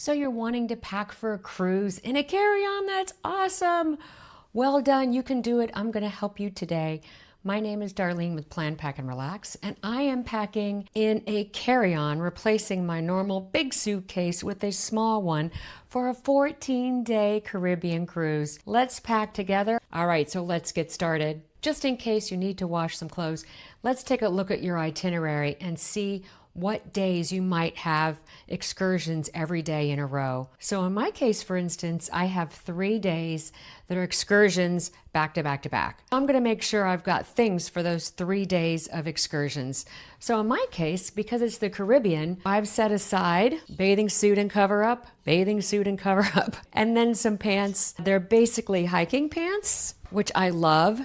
So you're wanting to pack for a cruise in a carry-on? That's awesome. Well done. You can do it. I'm going to help you today. My name is Darlene with Plan, Pack, and Relax, and I am packing in a carry-on, replacing my normal big suitcase with a small one for a 14-day Caribbean cruise. Let's pack together. All right, so let's get started. Just in case you need to wash some clothes, let's take a look at your itinerary and see what days you might have excursions every day in a row. So in my case, for instance, I have 3 days that are excursions back to back to back. I'm going to make sure I've got things for those 3 days of excursions. So in my case, because it's the Caribbean, I've set aside bathing suit and cover up, bathing suit and cover up, and then some pants. They're basically hiking pants, which I love.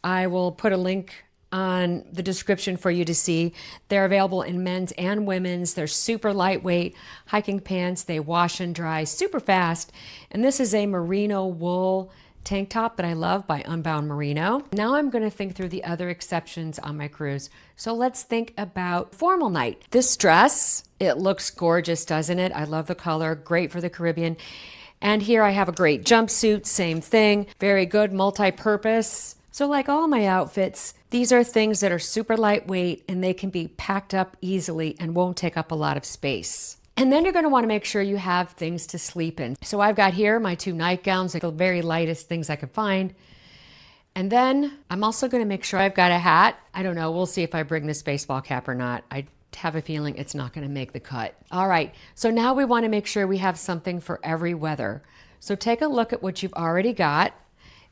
I will put a link on the description for you to see. They're available in men's and women's. They're super lightweight hiking pants. They wash and dry super fast. And this is a merino wool tank top that I love by Unbound Merino. Now I'm going to think through the other exceptions on my cruise. So let's think about formal night. This dress, it looks gorgeous, doesn't it? I love the color, great for the Caribbean. And here I have a great jumpsuit, same thing, very good, multi-purpose. So like all my outfits, these are things that are super lightweight and they can be packed up easily and won't take up a lot of space. And then you're going to want to make sure you have things to sleep in. So I've got here my 2 nightgowns, like the very lightest things I could find. And then I'm also going to make sure I've got a hat. I don't know, we'll see if I bring this baseball cap or not. I have a feeling it's not going to make the cut. All right, so now we want to make sure we have something for every weather. So take a look at what you've already got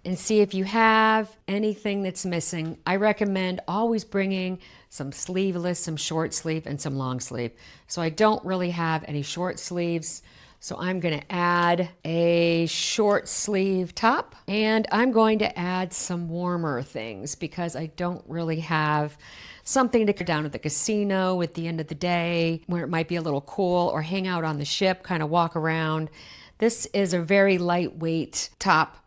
and see if you have anything that's missing. I recommend always bringing some sleeveless, some short sleeve, and some long sleeve. So I don't really have any short sleeves, so I'm gonna add a short sleeve top, and I'm going to add some warmer things because I don't really have something to go down to the casino at the end of the day where it might be a little cool, or hang out on the ship, kind of walk around. This is a very lightweight top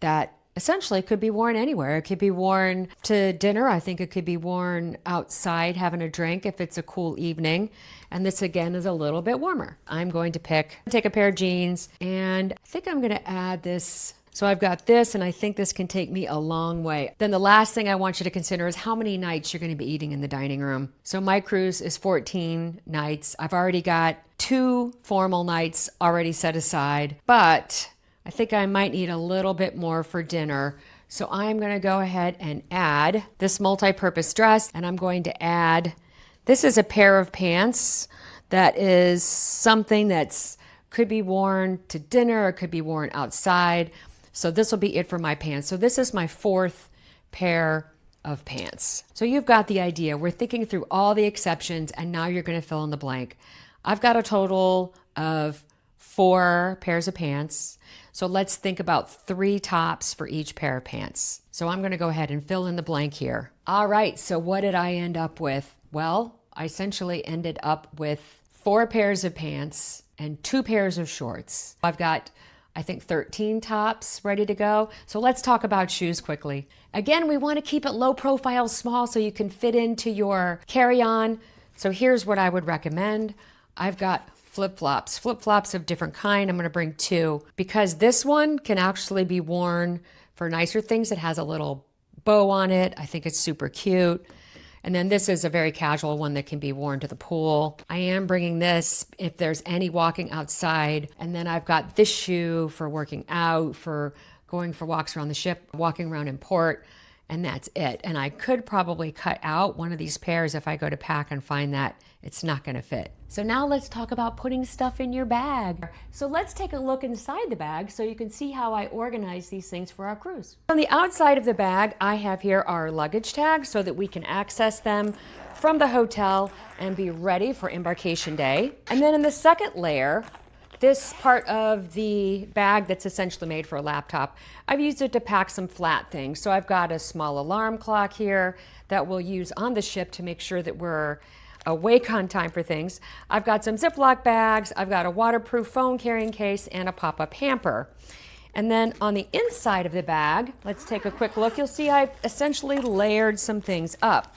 that essentially could be worn anywhere. It could be worn to dinner. I think it could be worn outside having a drink if it's a cool evening. And this again is a little bit warmer. I'm going to take a pair of jeans, and I think I'm going to add this. So I've got this, and I think this can take me a long way. Then the last thing I want you to consider is how many nights you're going to be eating in the dining room. So my cruise is 14 nights. I've already got 2 formal nights already set aside, but I think I might need a little bit more for dinner. So I'm going to go ahead and add this multi-purpose dress, and I'm going to add, this is a pair of pants that is something that's could be worn to dinner or could be worn outside. So this will be it for my pants. So this is my 4th pair of pants. So you've got the idea. We're thinking through all the exceptions, and now you're going to fill in the blank. I've got a total of 4 pairs of pants. So let's think about 3 tops for each pair of pants. So I'm going to go ahead and fill in the blank here. All right, so what did I end up with? Well, I essentially ended up with 4 pairs of pants and 2 pairs of shorts. I've got, I think, 13 tops ready to go. So let's talk about shoes quickly. Again, we want to keep it low profile, small, so you can fit into your carry-on. So here's what I would recommend. I've got flip-flops of different kind. I'm going to bring 2 because this one can actually be worn for nicer things. It has a little bow on it. I think it's super cute. And then this is a very casual one that can be worn to the pool. I am bringing this if there's any walking outside. And then I've got this shoe for working out, for going for walks around the ship, walking around in port, and that's it. And I could probably cut out one of these pairs if I go to pack and find that it's not going to fit. So now let's talk about putting stuff in your bag. So let's take a look inside the bag so you can see how I organize these things for our cruise. On the outside of the bag, I have here our luggage tags so that we can access them from the hotel and be ready for embarkation day. And then in the second layer, this part of the bag that's essentially made for a laptop, I've used it to pack some flat things. So I've got a small alarm clock here that we'll use on the ship to make sure that we're awake on time for things. I've got some Ziploc bags, I've got a waterproof phone carrying case, and a pop-up hamper. And then on the inside of the bag, let's take a quick look. You'll see I've essentially layered some things up.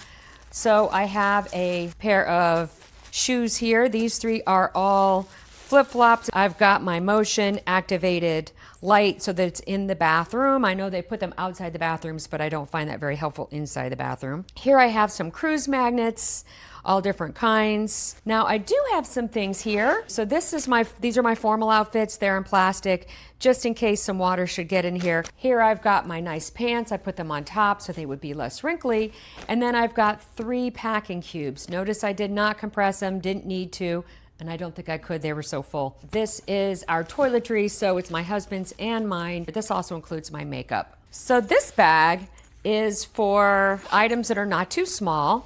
So I have a pair of shoes here. These 3 are all flip-flops. I've got my motion activated light so that it's in the bathroom. I know they put them outside the bathrooms, but I don't find that very helpful inside the bathroom. Here I have some cruise magnets, all different kinds. Now I do have some things here. So these are my formal outfits. They're in plastic, just in case some water should get in here. Here I've got my nice pants. I put them on top so they would be less wrinkly. And then I've got 3 packing cubes. Notice I did not compress them, didn't need to, and I don't think I could, they were so full. This is our toiletries, so it's my husband's and mine. But this also includes my makeup. So this bag is for items that are not too small.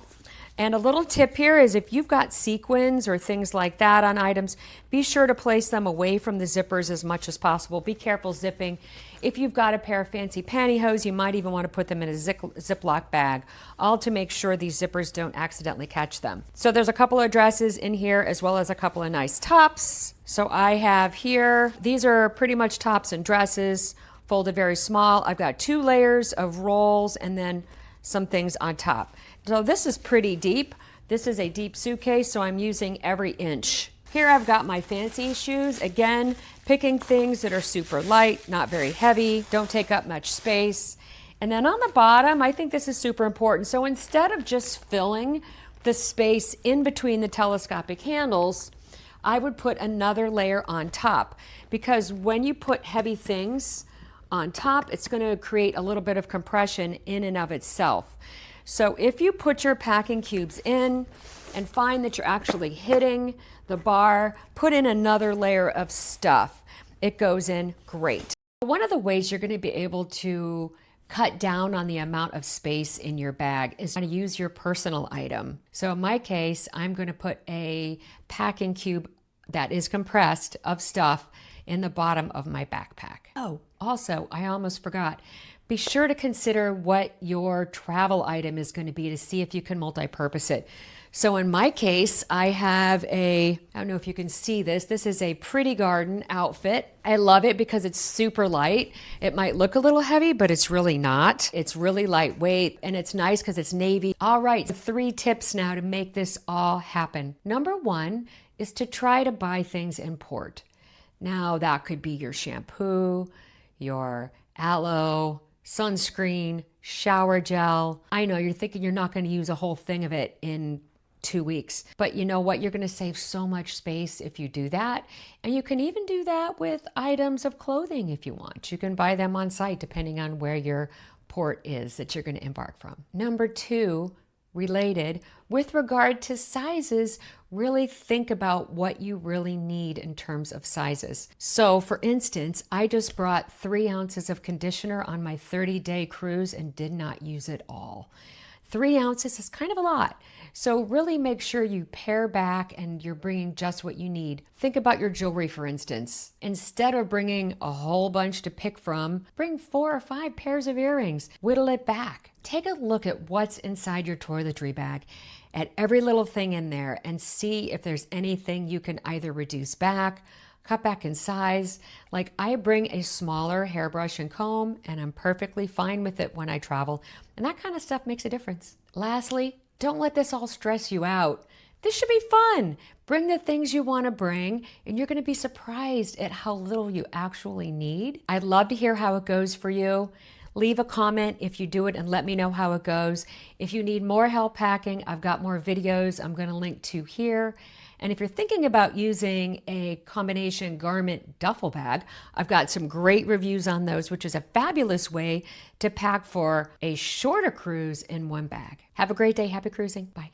And a little tip here is if you've got sequins or things like that on items, be sure to place them away from the zippers as much as possible. Be careful zipping. If you've got a pair of fancy pantyhose, you might even want to put them in a Ziploc bag, all to make sure these zippers don't accidentally catch them. So there's a couple of dresses in here as well as a couple of nice tops. So I have here, these are pretty much tops and dresses, folded very small. I've got 2 layers of rolls and then some things on top. So this is pretty deep. This is a deep suitcase, so I'm using every inch. Here I've got my fancy shoes. Again, picking things that are super light, not very heavy, don't take up much space. And then on the bottom, I think this is super important. So instead of just filling the space in between the telescopic handles, I would put another layer on top, because when you put heavy things on top, it's going to create a little bit of compression in and of itself. So if you put your packing cubes in and find that you're actually hitting the bar, put in another layer of stuff. It goes in great. One of the ways you're going to be able to cut down on the amount of space in your bag is to use your personal item. So in my case, I'm going to put a packing cube that is compressed of stuff in the bottom of my backpack. Oh, also, I almost forgot. Be sure to consider what your travel item is going to be to see if you can multi-purpose it. So in my case, I have I don't know if you can see this. This is a Pretty Garden outfit. I love it because it's super light. It might look a little heavy, but it's really not. It's really lightweight, and it's nice because it's navy. All right, 3 tips now to make this all happen. Number 1 is to try to buy things in port. Now that could be your shampoo, your aloe, sunscreen, shower gel. I know you're thinking you're not going to use a whole thing of it in 2 weeks, but you know what? You're going to save so much space if you do that. And you can even do that with items of clothing if you want. You can buy them on site depending on where your port is that you're going to embark from. Number 2, related, with regard to sizes, really think about what you really need in terms of sizes. So for instance, I just brought 3 ounces of conditioner on my 30-day cruise and did not use it all. 3 ounces is kind of a lot. So really make sure you pare back and you're bringing just what you need. Think about your jewelry, for instance. Instead of bringing a whole bunch to pick from, bring 4 or 5 pairs of earrings. Whittle it back. Take a look at what's inside your toiletry bag, at every little thing in there, and see if there's anything you can either reduce back, cut back in size. Like I bring a smaller hairbrush and comb, and I'm perfectly fine with it when I travel. And that kind of stuff makes a difference. Lastly, don't let this all stress you out. This should be fun. Bring the things you want to bring, and you're going to be surprised at how little you actually need. I'd love to hear how it goes for you. Leave a comment if you do it and let me know how it goes. If you need more help packing, I've got more videos I'm going to link to here. And if you're thinking about using a combination garment duffel bag, I've got some great reviews on those, which is a fabulous way to pack for a shorter cruise in one bag. Have a great day. Happy cruising. Bye.